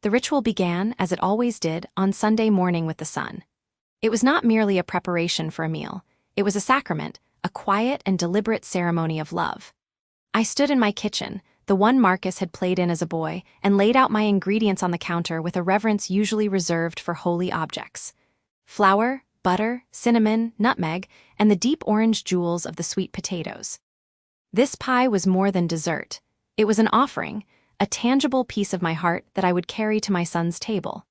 The ritual began, as it always did, on Sunday morning with the sun. It was not merely a preparation for a meal. It was a sacrament, a quiet and deliberate ceremony of love. I stood in my kitchen, the one Marcus had played in as a boy, and laid out my ingredients on the counter with a reverence usually reserved for holy objects. Flour, butter, cinnamon, nutmeg, and the deep orange jewels of the sweet potatoes. This pie was more than dessert. It was an offering, a tangible piece of my heart that I would carry to my son's table.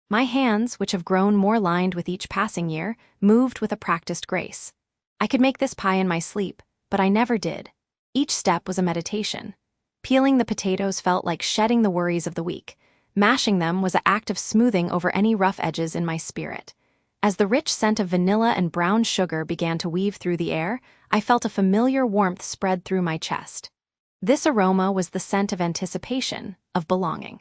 My hands, which have grown more lined with each passing year, moved with a practiced grace. I could make this pie in my sleep, but I never did. Each step was a meditation. Peeling the potatoes felt like shedding the worries of the week. Mashing them was an act of smoothing over any rough edges in my spirit. As the rich scent of vanilla and brown sugar began to weave through the air, I felt a familiar warmth spread through my chest. This aroma was the scent of anticipation, of belonging.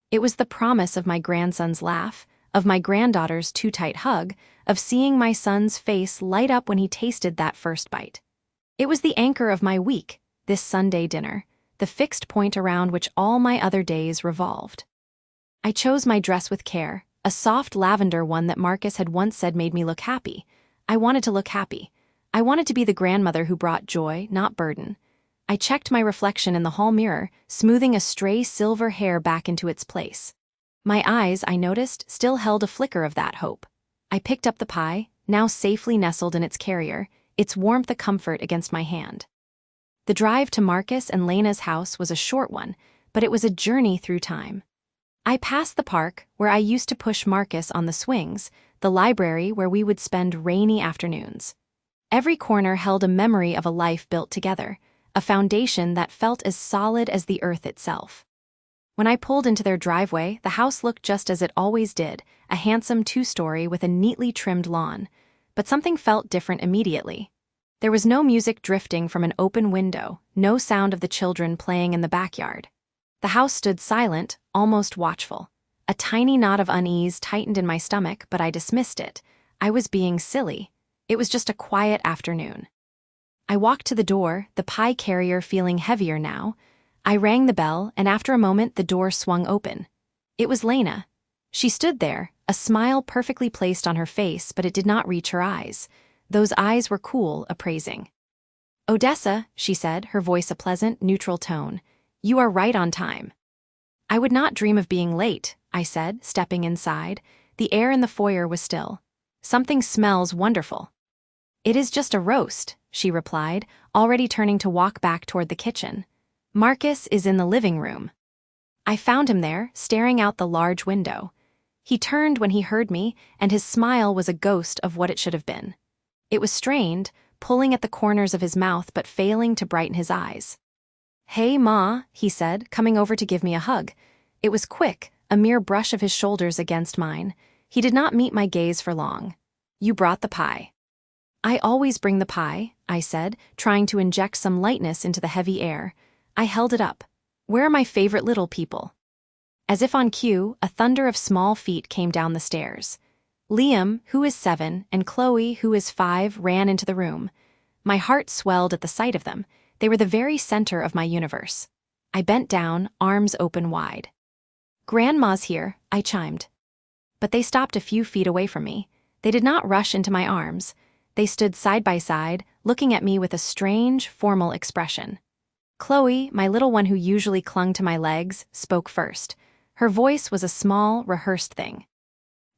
It was the promise of my grandson's laugh, of my granddaughter's too-tight hug, of seeing my son's face light up when he tasted that first bite. It was the anchor of my week, this Sunday dinner, the fixed point around which all my other days revolved. I chose my dress with care, a soft lavender one that Marcus had once said made me look happy. I wanted to look happy. I wanted to be the grandmother who brought joy, not burden. I checked my reflection in the hall mirror, smoothing a stray silver hair back into its place. My eyes, I noticed, still held a flicker of that hope. I picked up the pie, now safely nestled in its carrier, its warmth a comfort against my hand. The drive to Marcus and Lena's house was a short one, but it was a journey through time. I passed the park, where I used to push Marcus on the swings, the library where we would spend rainy afternoons. Every corner held a memory of a life built together, a foundation that felt as solid as the earth itself. When I pulled into their driveway, the house looked just as it always did, a handsome two-story with a neatly trimmed lawn. But something felt different immediately. There was no music drifting from an open window, no sound of the children playing in the backyard. The house stood silent, almost watchful. A tiny knot of unease tightened in my stomach, but I dismissed it. I was being silly. It was just a quiet afternoon. I walked to the door, the pie carrier feeling heavier now. I rang the bell, and after a moment the door swung open. It was Lena. She stood there, a smile perfectly placed on her face, but it did not reach her eyes. Those eyes were cool, appraising. "Odessa," she said, her voice a pleasant, neutral tone. "You are right on time." "I would not dream of being late," I said, stepping inside. The air in the foyer was still. "Something smells wonderful." "It is just a roast," she replied, already turning to walk back toward the kitchen. "Marcus is in the living room." I found him there, staring out the large window. He turned when he heard me, and his smile was a ghost of what it should have been. It was strained, pulling at the corners of his mouth but failing to brighten his eyes. "Hey, Ma," he said, coming over to give me a hug. It was quick, a mere brush of his shoulders against mine. He did not meet my gaze for long. "You brought the pie." "I always bring the pie," I said, trying to inject some lightness into the heavy air. I held it up. "Where are my favorite little people?" As if on cue, a thunder of small feet came down the stairs. Liam, who is 7, and Chloe, who is 5, ran into the room. My heart swelled at the sight of them. They were the very center of my universe. I bent down, arms open wide. "Grandma's here," I chimed. But they stopped a few feet away from me. They did not rush into my arms. They stood side by side, looking at me with a strange, formal expression. Chloe, my little one who usually clung to my legs, spoke first. Her voice was a small, rehearsed thing.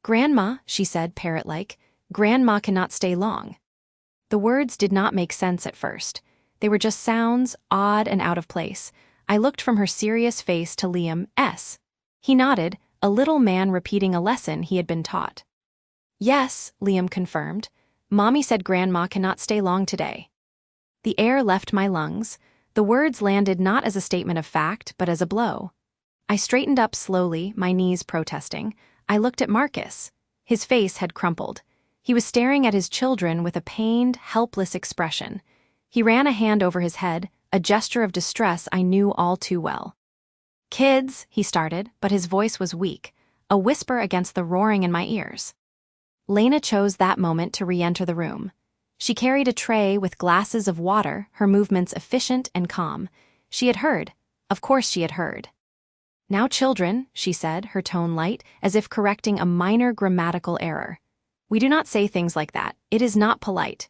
"Grandma," she said, parrot-like, "Grandma cannot stay long." The words did not make sense at first. They were just sounds, odd and out of place. I looked from her serious face to Liam S. He nodded, a little man repeating a lesson he had been taught. "Yes," Liam confirmed. "Mommy said Grandma cannot stay long today." The air left my lungs. The words landed not as a statement of fact, but as a blow. I straightened up slowly, my knees protesting. I looked at Marcus. His face had crumpled. He was staring at his children with a pained, helpless expression. He ran a hand over his head, a gesture of distress I knew all too well. "Kids," he started, but his voice was weak, a whisper against the roaring in my ears. Lena chose that moment to re-enter the room. She carried a tray with glasses of water, her movements efficient and calm. She had heard. Of course she had heard. "Now, children," she said, her tone light, as if correcting a minor grammatical error. "We do not say things like that. It is not polite."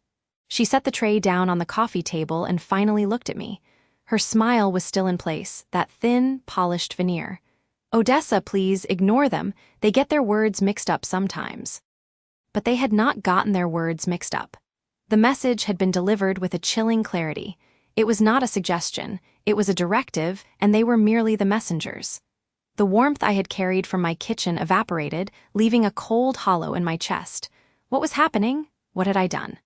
She set the tray down on the coffee table and finally looked at me. Her smile was still in place, that thin, polished veneer. "Odessa, please, ignore them. They get their words mixed up sometimes." But they had not gotten their words mixed up. The message had been delivered with a chilling clarity. It was not a suggestion, it was a directive, and they were merely the messengers. The warmth I had carried from my kitchen evaporated, leaving a cold hollow in my chest. What was happening? What had I done?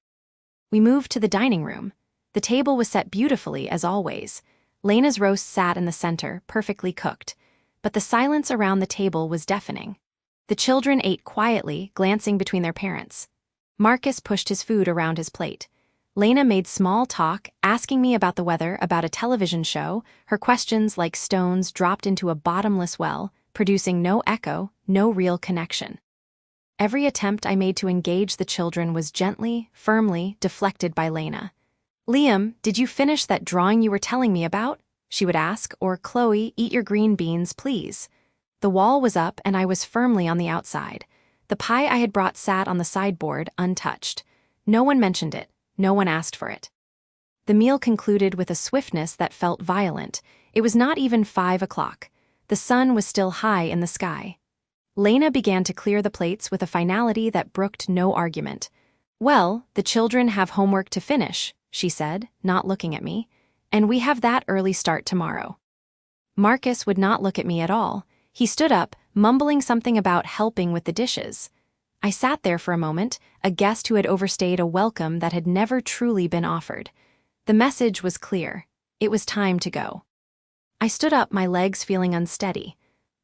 We moved to the dining room. The table was set beautifully, as always. Lena's roast sat in the center, perfectly cooked. But the silence around the table was deafening. The children ate quietly, glancing between their parents. Marcus pushed his food around his plate. Lena made small talk, asking me about the weather, about a television show. Her questions, like stones, dropped into a bottomless well, producing no echo, no real connection. Every attempt I made to engage the children was gently, firmly deflected by Lena. "Liam, did you finish that drawing you were telling me about?" she would ask, or "Chloe, eat your green beans, please." The wall was up and I was firmly on the outside. The pie I had brought sat on the sideboard, untouched. No one mentioned it. No one asked for it. The meal concluded with a swiftness that felt violent. It was not even 5 o'clock. The sun was still high in the sky. Lena began to clear the plates with a finality that brooked no argument. "Well, the children have homework to finish," she said, not looking at me, "and we have that early start tomorrow." Marcus would not look at me at all. He stood up, mumbling something about helping with the dishes. I sat there for a moment, a guest who had overstayed a welcome that had never truly been offered. The message was clear. It was time to go. I stood up, my legs feeling unsteady.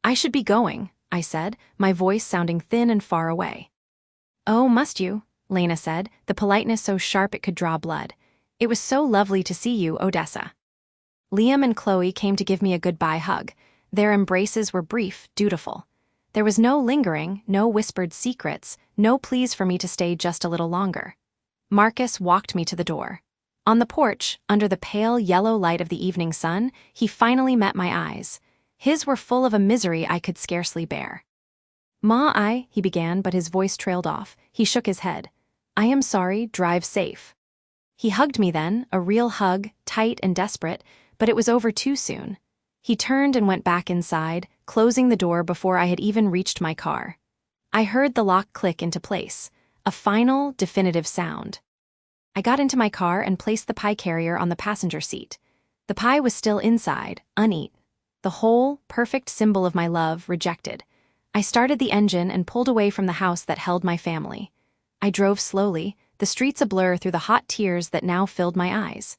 "I should be going," I said, my voice sounding thin and far away. "Oh, must you?" Lena said, the politeness so sharp it could draw blood. "It was so lovely to see you, Odessa." Liam and Chloe came to give me a goodbye hug. Their embraces were brief, dutiful. There was no lingering, no whispered secrets, no pleas for me to stay just a little longer. Marcus walked me to the door. On the porch, under the pale yellow light of the evening sun, he finally met my eyes. His were full of a misery I could scarcely bear. "Ma, he began, but his voice trailed off. He shook his head. "I am sorry, drive safe." He hugged me then, a real hug, tight and desperate, but it was over too soon. He turned and went back inside, closing the door before I had even reached my car. I heard the lock click into place, a final, definitive sound. I got into my car and placed the pie carrier on the passenger seat. The pie was still inside, uneaten. The whole, perfect symbol of my love, rejected. I started the engine and pulled away from the house that held my family. I drove slowly, the streets a blur through the hot tears that now filled my eyes.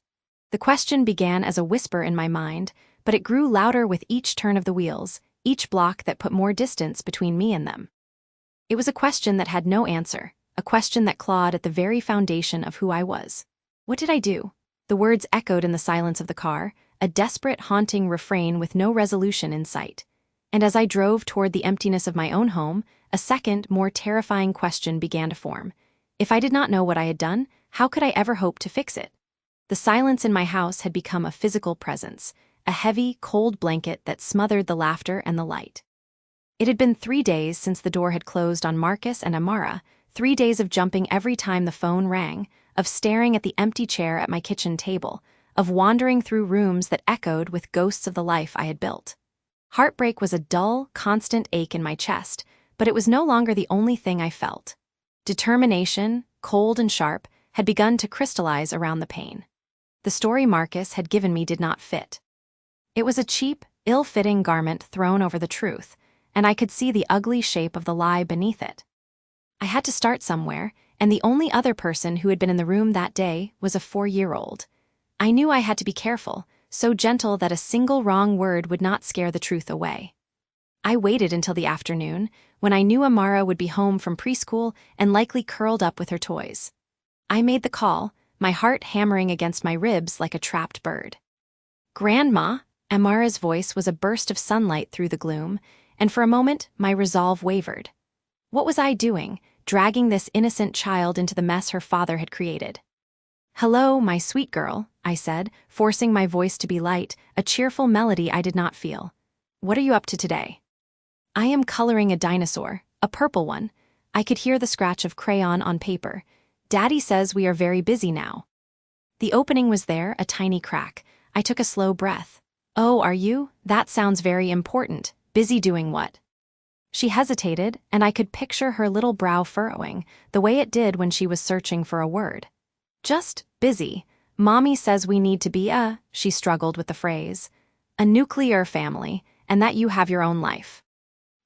The question began as a whisper in my mind, but it grew louder with each turn of the wheels, each block that put more distance between me and them. It was a question that had no answer, a question that clawed at the very foundation of who I was. What did I do? The words echoed in the silence of the car, a desperate, haunting refrain with no resolution in sight. And as I drove toward the emptiness of my own home, a second, more terrifying question began to form. If I did not know what I had done, how could I ever hope to fix it? The silence in my house had become a physical presence, a heavy, cold blanket that smothered the laughter and the light. It had been 3 days since the door had closed on Marcus and Amara, 3 days of jumping every time the phone rang, of staring at the empty chair at my kitchen table, of wandering through rooms that echoed with ghosts of the life I had built. Heartbreak was a dull, constant ache in my chest, but it was no longer the only thing I felt. Determination, cold and sharp, had begun to crystallize around the pain. The story Marcus had given me did not fit. It was a cheap, ill-fitting garment thrown over the truth, and I could see the ugly shape of the lie beneath it. I had to start somewhere, and the only other person who had been in the room that day was a 4-year-old. I knew I had to be careful, so gentle that a single wrong word would not scare the truth away. I waited until the afternoon, when I knew Amara would be home from preschool and likely curled up with her toys. I made the call, my heart hammering against my ribs like a trapped bird. "Grandma," Amara's voice was a burst of sunlight through the gloom, and for a moment my resolve wavered. What was I doing, dragging this innocent child into the mess her father had created? "Hello, my sweet girl," I said, forcing my voice to be light, a cheerful melody I did not feel. What are you up to today? I am coloring a dinosaur, a purple one. I could hear the scratch of crayon on paper. Daddy says we are very busy now. The opening was there, a tiny crack. I took a slow breath. Oh, are you? That sounds very important. Busy doing what? She hesitated, and I could picture her little brow furrowing, the way it did when she was searching for a word. Just busy. Mommy says we need to be she struggled with the phrase, a nuclear family, and that you have your own life.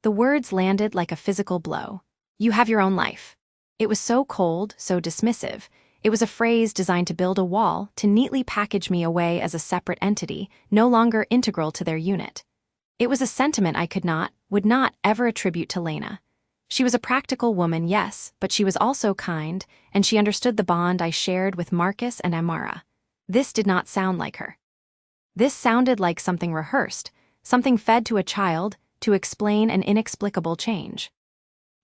The words landed like a physical blow. You have your own life. It was so cold, so dismissive. It was a phrase designed to build a wall, to neatly package me away as a separate entity, no longer integral to their unit. It was a sentiment I would not ever attribute to Lena. She was a practical woman, yes, but she was also kind, and she understood the bond I shared with Marcus and Amara. This did not sound like her. This sounded like something rehearsed, something fed to a child to explain an inexplicable change.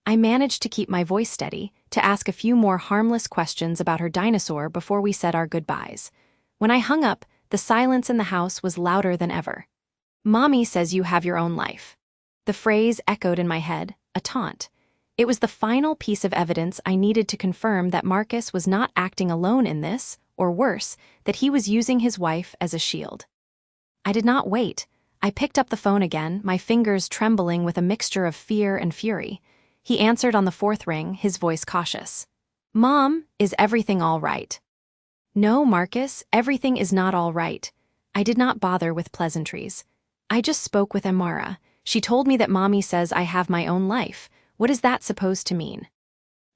I managed to keep my voice steady, to ask a few more harmless questions about her dinosaur before we said our goodbyes. When I hung up, the silence in the house was louder than ever. Mommy says you have your own life. The phrase echoed in my head, a taunt. It was the final piece of evidence I needed to confirm that Marcus was not acting alone in this, or worse, that he was using his wife as a shield. I did not wait. I picked up the phone again, my fingers trembling with a mixture of fear and fury. He answered on the fourth ring, his voice cautious. Mom, is everything all right? No, Marcus, everything is not all right. I did not bother with pleasantries. I just spoke with Amara. She told me that Mommy says I have my own life. What is that supposed to mean?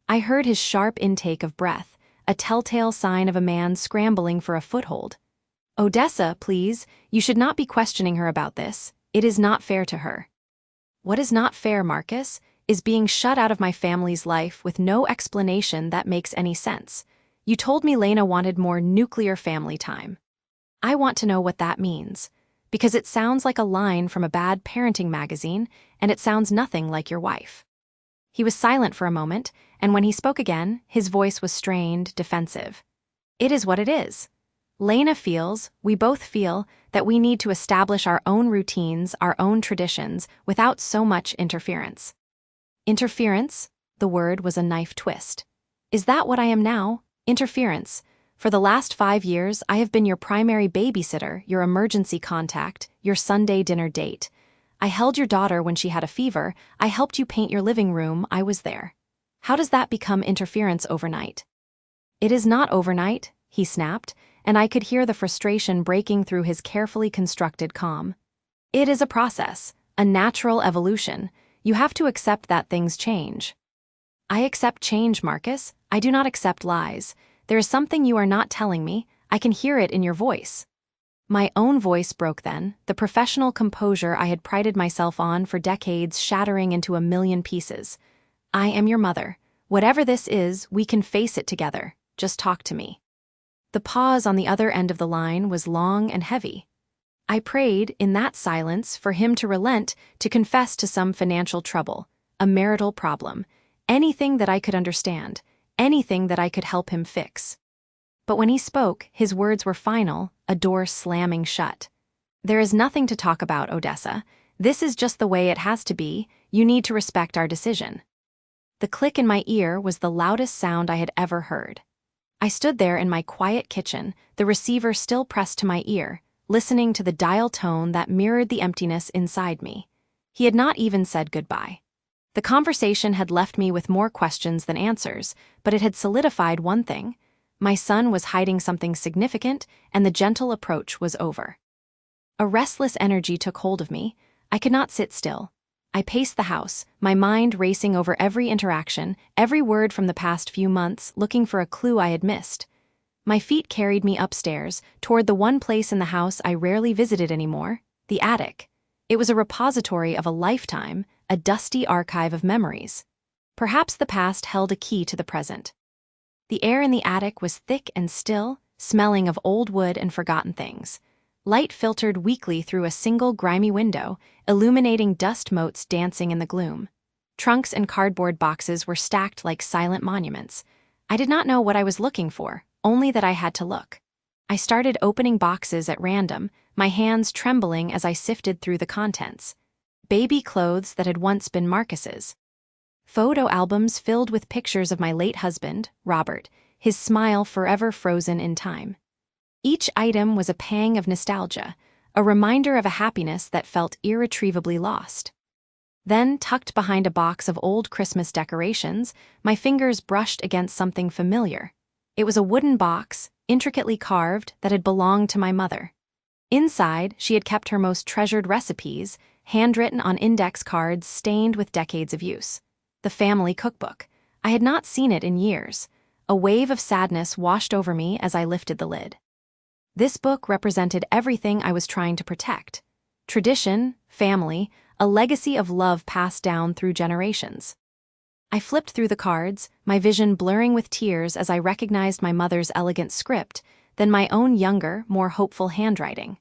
I heard his sharp intake of breath, a telltale sign of a man scrambling for a foothold. Odessa, please, you should not be questioning her about this. It is not fair to her. What is not fair, Marcus, is being shut out of my family's life with no explanation that makes any sense. You told me Lena wanted more nuclear family time. I want to know what that means, because it sounds like a line from a bad parenting magazine, and it sounds nothing like your wife. He was silent for a moment, and when he spoke again, his voice was strained, defensive. It is what it is. Lena feels, we both feel, that we need to establish our own routines, our own traditions, without so much interference. Interference? The word was a knife twist. Is that what I am now? Interference. For the last 5 years, I have been your primary babysitter, your emergency contact, your Sunday dinner date. I held your daughter when she had a fever. I helped you paint your living room. I was there. How does that become interference overnight? It is not overnight, he snapped, and I could hear the frustration breaking through his carefully constructed calm. It is a process, a natural evolution. You have to accept that things change. I accept change, Marcus. I do not accept lies. There is something you are not telling me. I can hear it in your voice. My own voice broke then, the professional composure I had prided myself on for decades shattering into a million pieces. I am your mother. Whatever this is, we can face it together. Just talk to me. The pause on the other end of the line was long and heavy. I prayed, in that silence, for him to relent, to confess to some financial trouble, a marital problem, anything that I could understand, anything that I could help him fix. But when he spoke, his words were final, a door slamming shut. There is nothing to talk about, Odessa. This is just the way it has to be. You need to respect our decision. The click in my ear was the loudest sound I had ever heard. I stood there in my quiet kitchen, the receiver still pressed to my ear, listening to the dial tone that mirrored the emptiness inside me. He had not even said goodbye. The conversation had left me with more questions than answers, but it had solidified one thing. My son was hiding something significant, and the gentle approach was over. A restless energy took hold of me. I could not sit still. I paced the house, my mind racing over every interaction, every word from the past few months, looking for a clue I had missed. My feet carried me upstairs, toward the one place in the house I rarely visited anymore, the attic. It was a repository of a lifetime, a dusty archive of memories. Perhaps the past held a key to the present. The air in the attic was thick and still, smelling of old wood and forgotten things. Light filtered weakly through a single grimy window, illuminating dust motes dancing in the gloom. Trunks and cardboard boxes were stacked like silent monuments. I did not know what I was looking for, only that I had to look. I started opening boxes at random, my hands trembling as I sifted through the contents. baby clothes that had once been Marcus's, photo albums filled with pictures of my late husband, Robert, his smile forever frozen in time. Each item was a pang of nostalgia, a reminder of a happiness that felt irretrievably lost. Then, tucked behind a box of old Christmas decorations, my fingers brushed against something familiar. It was a wooden box, intricately carved, that had belonged to my mother. Inside, she had kept her most treasured recipes, handwritten on index cards stained with decades of use. The family cookbook. I had not seen it in years. A wave of sadness washed over me as I lifted the lid. This book represented everything I was trying to protect. Tradition, family, a legacy of love passed down through generations. I flipped through the cards, my vision blurring with tears as I recognized my mother's elegant script, then my own younger, more hopeful handwriting.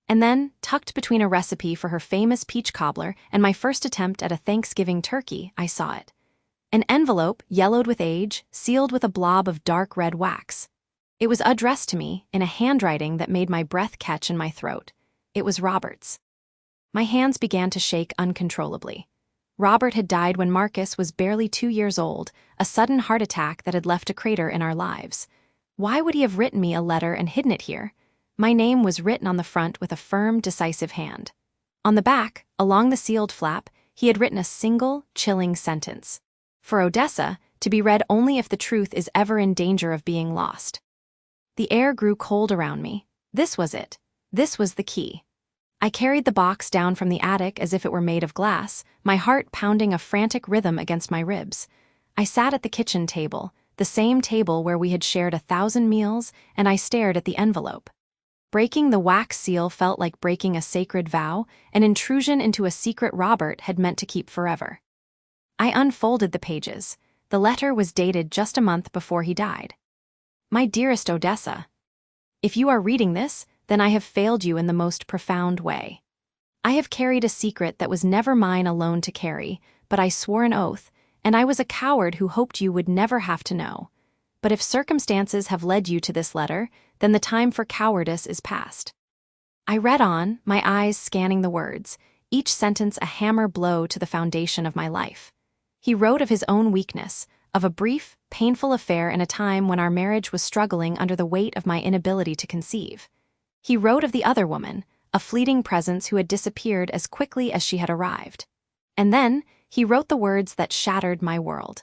And then, tucked between a recipe for her famous peach cobbler and my first attempt at a Thanksgiving turkey, I saw it. An envelope, yellowed with age, sealed with a blob of dark red wax. It was addressed to me, in a handwriting that made my breath catch in my throat. It was Robert's. My hands began to shake uncontrollably. Robert had died when Marcus was barely 2 years old, a sudden heart attack that had left a crater in our lives. Why would he have written me a letter and hidden it here? My name was written on the front with a firm, decisive hand. On the back, along the sealed flap, he had written a single, chilling sentence. For Odessa, to be read only if the truth is ever in danger of being lost. The air grew cold around me. This was it. This was the key. I carried the box down from the attic as if it were made of glass, my heart pounding a frantic rhythm against my ribs. I sat at the kitchen table, the same table where we had shared 1,000 meals, and I stared at the envelope. Breaking the wax seal felt like breaking a sacred vow, an intrusion into a secret Robert had meant to keep forever. I unfolded the pages. The letter was dated just a month before he died. My dearest Odessa, if you are reading this, then I have failed you in the most profound way. I have carried a secret that was never mine alone to carry, but I swore an oath, and I was a coward who hoped you would never have to know. But if circumstances have led you to this letter, then the time for cowardice is past. I read on, my eyes scanning the words, each sentence a hammer blow to the foundation of my life. He wrote of his own weakness, of a brief, painful affair in a time when our marriage was struggling under the weight of my inability to conceive. He wrote of the other woman, a fleeting presence who had disappeared as quickly as she had arrived. And then, he wrote the words that shattered my world.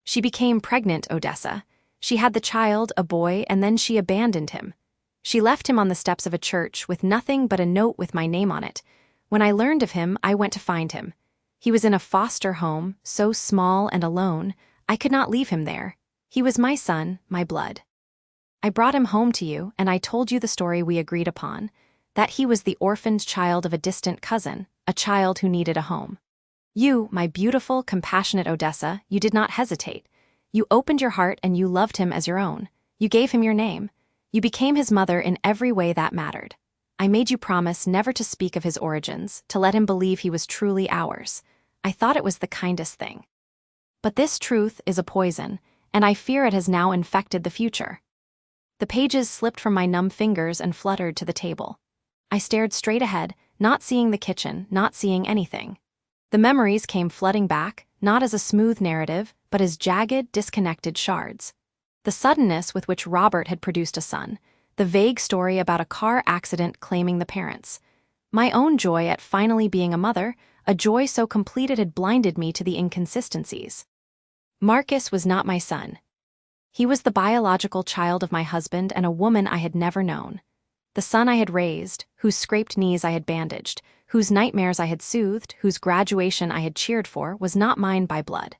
She became pregnant, Odessa. She had the child, a boy, and then she abandoned him. She left him on the steps of a church with nothing but a note with my name on it. When I learned of him, I went to find him. He was in a foster home, so small and alone, I could not leave him there. He was my son, my blood. I brought him home to you, and I told you the story we agreed upon, that he was the orphaned child of a distant cousin, a child who needed a home. You, my beautiful, compassionate Odessa, you did not hesitate. You opened your heart and you loved him as your own. You gave him your name. You became his mother in every way that mattered. I made you promise never to speak of his origins, to let him believe he was truly ours. I thought it was the kindest thing. But this truth is a poison, and I fear it has now infected the future. The pages slipped from my numb fingers and fluttered to the table. I stared straight ahead, not seeing the kitchen, not seeing anything. The memories came flooding back, not as a smooth narrative, but as jagged, disconnected shards. The suddenness with which Robert had produced a son, the vague story about a car accident claiming the parents. My own joy at finally being a mother, a joy so complete it had blinded me to the inconsistencies. Marcus was not my son. He was the biological child of my husband and a woman I had never known. The son I had raised, whose scraped knees I had bandaged, whose nightmares I had soothed, whose graduation I had cheered for, was not mine by blood.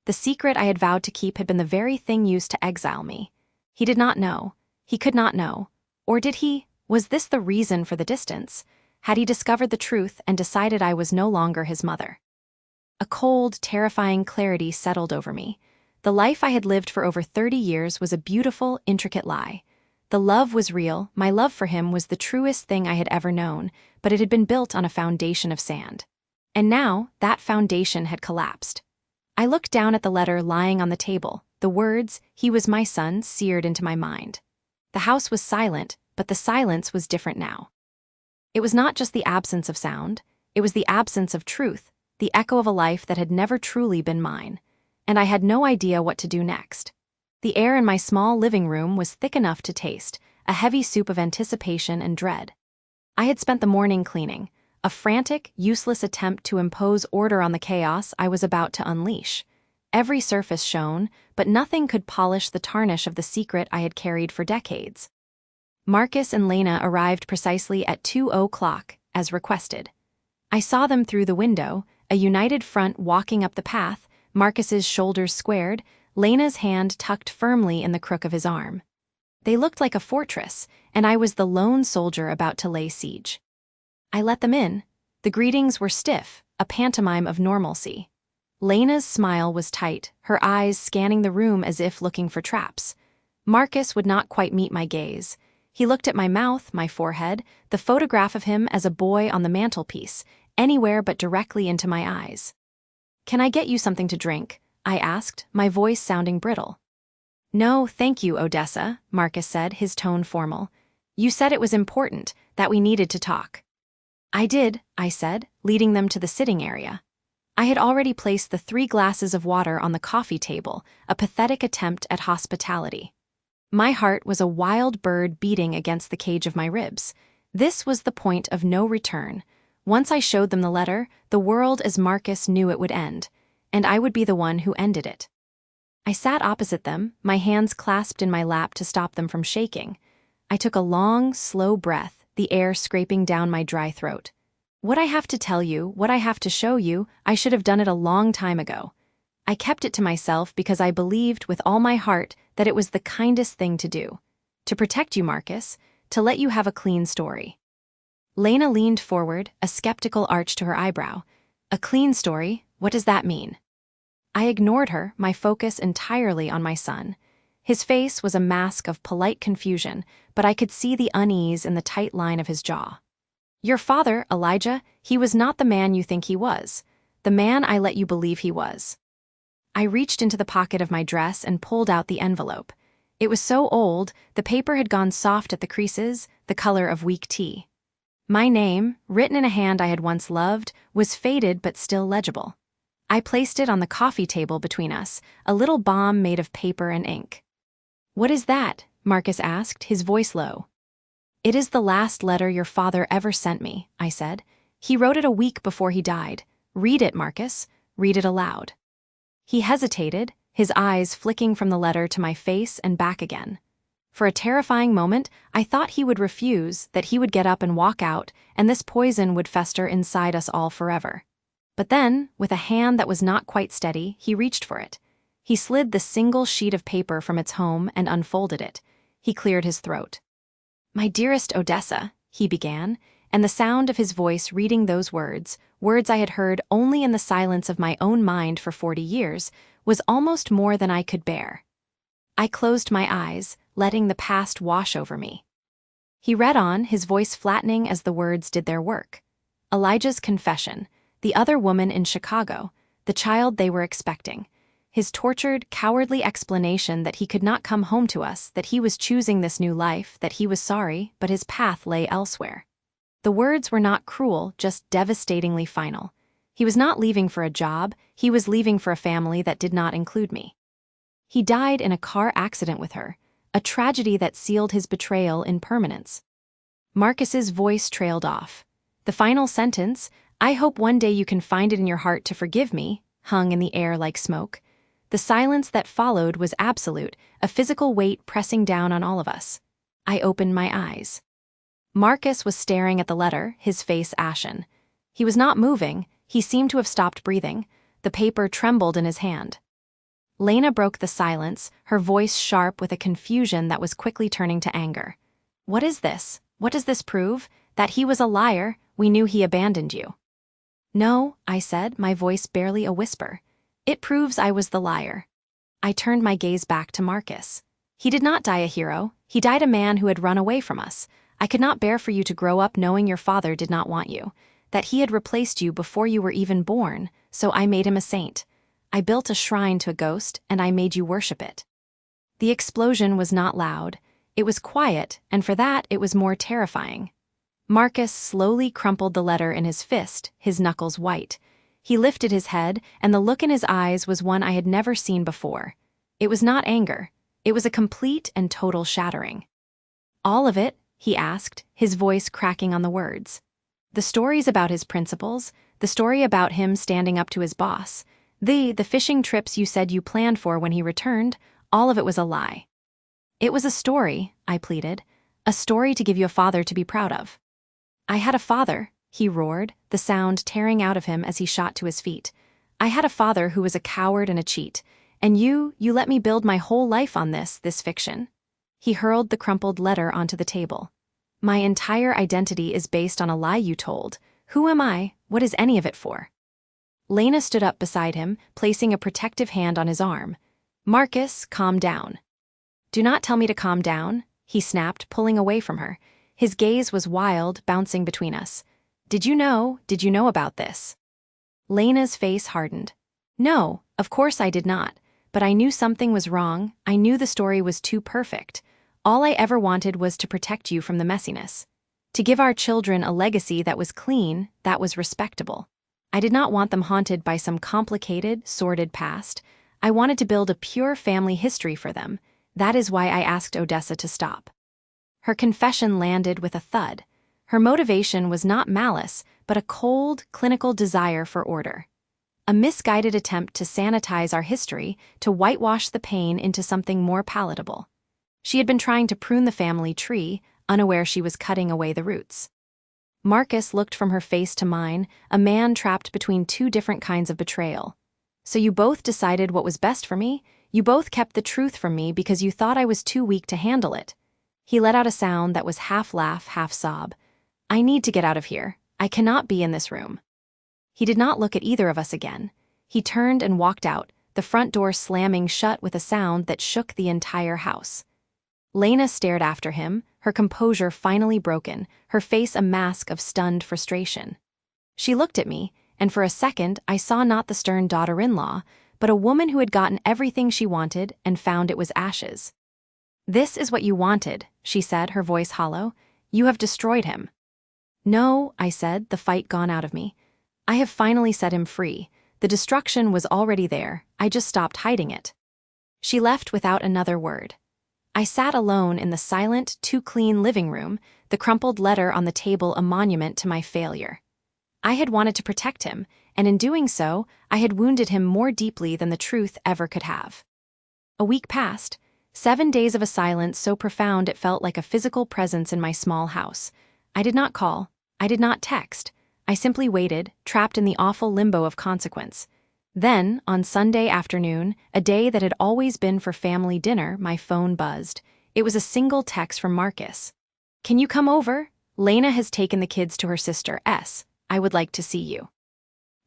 The secret I had vowed to keep had been the very thing used to exile me. He did not know. He could not know. Or did he? Was this the reason for the distance? Had he discovered the truth and decided I was no longer his mother? A cold, terrifying clarity settled over me. The life I had lived for over 30 years was a beautiful, intricate lie. The love was real, my love for him was the truest thing I had ever known, but it had been built on a foundation of sand. And now, that foundation had collapsed. I looked down at the letter lying on the table, the words, "He was my son," seared into my mind. The house was silent, but the silence was different now. It was not just the absence of sound, It was the absence of truth, the echo of a life that had never truly been mine. And I had no idea what to do next. The air in my small living room was thick enough to taste, a heavy soup of anticipation and dread. I had spent the morning cleaning, a frantic, useless attempt to impose order on the chaos I was about to unleash. Every surface shone, but nothing could polish the tarnish of the secret I had carried for decades. Marcus and Lena arrived precisely at 2:00, as requested. I saw them through the window, a united front walking up the path, Marcus's shoulders squared, Lena's hand tucked firmly in the crook of his arm. They looked like a fortress, and I was the lone soldier about to lay siege. I let them in. The greetings were stiff, a pantomime of normalcy. Lena's smile was tight, her eyes scanning the room as if looking for traps. Marcus would not quite meet my gaze. He looked at my mouth, my forehead, the photograph of him as a boy on the mantelpiece, anywhere but directly into my eyes. "Can I get you something to drink?" I asked, my voice sounding brittle. "No, thank you, Odessa," Marcus said, his tone formal. "You said it was important, that we needed to talk." "I did," I said, leading them to the sitting area. I had already placed the 3 glasses of water on the coffee table, a pathetic attempt at hospitality. My heart was a wild bird beating against the cage of my ribs. This was the point of no return. Once I showed them the letter, the world as Marcus knew it would end, and I would be the one who ended it. I sat opposite them, my hands clasped in my lap to stop them from shaking. I took a long, slow breath, the air scraping down my dry throat. What I have to tell you, what I have to show you, I should have done it a long time ago. I kept it to myself because I believed with all my heart that it was the kindest thing to do. To protect you, Marcus, to let you have a clean story. Lena leaned forward, a skeptical arch to her eyebrow. A clean story? What does that mean? I ignored her, my focus entirely on my son. His face was a mask of polite confusion, but I could see the unease in the tight line of his jaw. Your father, Elijah, he was not the man you think he was. The man I let you believe he was. I reached into the pocket of my dress and pulled out the envelope. It was so old, the paper had gone soft at the creases, the color of weak tea. My name, written in a hand I had once loved, was faded but still legible. I placed it on the coffee table between us, a little bomb made of paper and ink. "What is that?" Marcus asked, his voice low. "It is the last letter your father ever sent me," I said. "He wrote it a week before he died. Read it, Marcus. Read it aloud." He hesitated, his eyes flicking from the letter to my face and back again. For a terrifying moment, I thought he would refuse, that he would get up and walk out, and this poison would fester inside us all forever. But then, with a hand that was not quite steady, he reached for it. He slid the single sheet of paper from its home and unfolded it. He cleared his throat. "My dearest Odessa," he began, and the sound of his voice reading those words, words I had heard only in the silence of my own mind for 40 years, was almost more than I could bear. I closed my eyes, letting the past wash over me. He read on, his voice flattening as the words did their work. Elijah's confession, the other woman in Chicago, the child they were expecting, his tortured, cowardly explanation that he could not come home to us, that he was choosing this new life, that he was sorry, but his path lay elsewhere. The words were not cruel, just devastatingly final. He was not leaving for a job, he was leaving for a family that did not include me. He died in a car accident with her, a tragedy that sealed his betrayal in permanence. Marcus's voice trailed off. The final sentence, "I hope one day you can find it in your heart to forgive me," hung in the air like smoke. The silence that followed was absolute, a physical weight pressing down on all of us. I opened my eyes. Marcus was staring at the letter, his face ashen. He was not moving, he seemed to have stopped breathing. The paper trembled in his hand. Lena broke the silence, her voice sharp with a confusion that was quickly turning to anger. "What is this? What does this prove? That he was a liar, we knew he abandoned you." "No," I said, my voice barely a whisper. "It proves I was the liar." I turned my gaze back to Marcus. "He did not die a hero, he died a man who had run away from us. I could not bear for you to grow up knowing your father did not want you, that he had replaced you before you were even born, so I made him a saint. I built a shrine to a ghost, and I made you worship it." The explosion was not loud. It was quiet, and for that it was more terrifying. Marcus slowly crumpled the letter in his fist, his knuckles white. He lifted his head, and the look in his eyes was one I had never seen before. It was not anger. It was a complete and total shattering. "All of it?" he asked, his voice cracking on the words. The stories about his principles, the story about him standing up to his boss, the fishing trips you said you planned for when he returned, all of it was a lie. "It was a story," I pleaded, "a story to give you a father to be proud of." "I had a father," he roared, the sound tearing out of him as he shot to his feet. "I had a father who was a coward and a cheat, and you let me build my whole life on this fiction." He hurled the crumpled letter onto the table. "My entire identity is based on a lie you told. Who am I? What is any of it for?" Lena stood up beside him, placing a protective hand on his arm. "Marcus, calm down." "Do not tell me to calm down," he snapped, pulling away from her. His gaze was wild, bouncing between us. Did you know about this?" Lena's face hardened. "No, of course I did not, but I knew something was wrong. I knew the story was too perfect. All I ever wanted was to protect you from the messiness. To give our children a legacy that was clean, that was respectable. I did not want them haunted by some complicated, sordid past. I wanted to build a pure family history for them. That is why I asked Odessa to stop." Her confession landed with a thud. Her motivation was not malice, but a cold, clinical desire for order. A misguided attempt to sanitize our history, to whitewash the pain into something more palatable. She had been trying to prune the family tree, unaware she was cutting away the roots. Marcus looked from her face to mine, a man trapped between two different kinds of betrayal. "So you both decided what was best for me? You both kept the truth from me because you thought I was too weak to handle it." He let out a sound that was half laugh, half sob. "I need to get out of here. I cannot be in this room." He did not look at either of us again. He turned and walked out, the front door slamming shut with a sound that shook the entire house. Lena stared after him, her composure finally broken, her face a mask of stunned frustration. She looked at me, and for a second I saw not the stern daughter-in-law, but a woman who had gotten everything she wanted and found it was ashes. "This is what you wanted," she said, her voice hollow. "You have destroyed him." "No," I said, the fight gone out of me. "I have finally set him free. The destruction was already there. I just stopped hiding it." She left without another word. I sat alone in the silent, too-clean living room, the crumpled letter on the table a monument to my failure. I had wanted to protect him, and in doing so, I had wounded him more deeply than the truth ever could have. A week passed, 7 days of a silence so profound it felt like a physical presence in my small house. I did not call. I did not text. I simply waited, trapped in the awful limbo of consequence. Then, on Sunday afternoon, a day that had always been for family dinner, my phone buzzed. It was a single text from Marcus. "Can you come over? Lena has taken the kids to her sister, S. I would like to see you."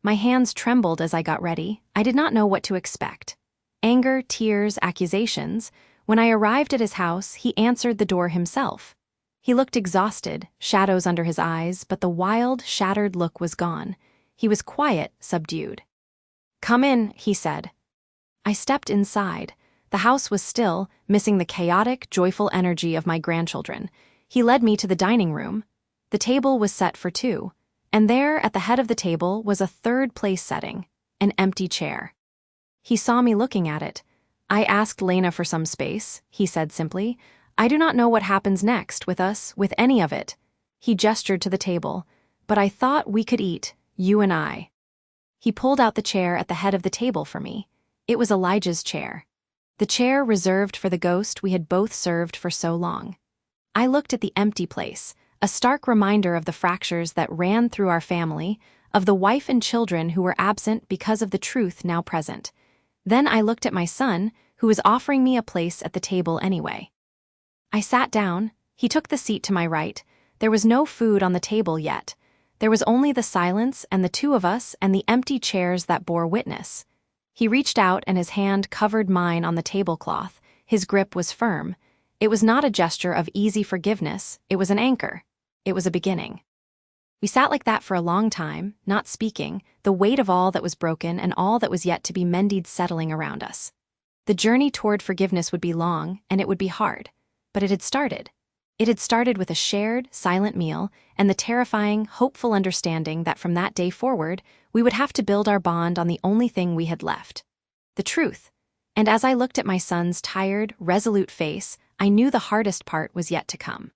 My hands trembled as I got ready. I did not know what to expect. Anger, tears, accusations. When I arrived at his house, he answered the door himself. He looked exhausted, shadows under his eyes, but the wild, shattered look was gone. He was quiet, subdued. "Come in," he said. I stepped inside. The house was still, missing the chaotic, joyful energy of my grandchildren. He led me to the dining room. The table was set for two, and there, at the head of the table, was a third place setting, an empty chair. He saw me looking at it. "I asked Lena for some space," he said simply. "I do not know what happens next with us, with any of it." He gestured to the table. "But I thought we could eat, you and I." He pulled out the chair at the head of the table for me. It was Elijah's chair. The chair reserved for the ghost we had both served for so long. I looked at the empty place, a stark reminder of the fractures that ran through our family, of the wife and children who were absent because of the truth now present. Then I looked at my son, who was offering me a place at the table anyway. I sat down. He took the seat to my right. There was no food on the table yet. There was only the silence and the two of us and the empty chairs that bore witness. He reached out and his hand covered mine on the tablecloth. His grip was firm. It was not a gesture of easy forgiveness. It was an anchor. It was a beginning. We sat like that for a long time, not speaking, the weight of all that was broken and all that was yet to be mended settling around us. The journey toward forgiveness would be long, and it would be hard. But it had started. It had started with a shared, silent meal and the terrifying, hopeful understanding that from that day forward, we would have to build our bond on the only thing we had left: the truth. And as I looked at my son's tired, resolute face, I knew the hardest part was yet to come.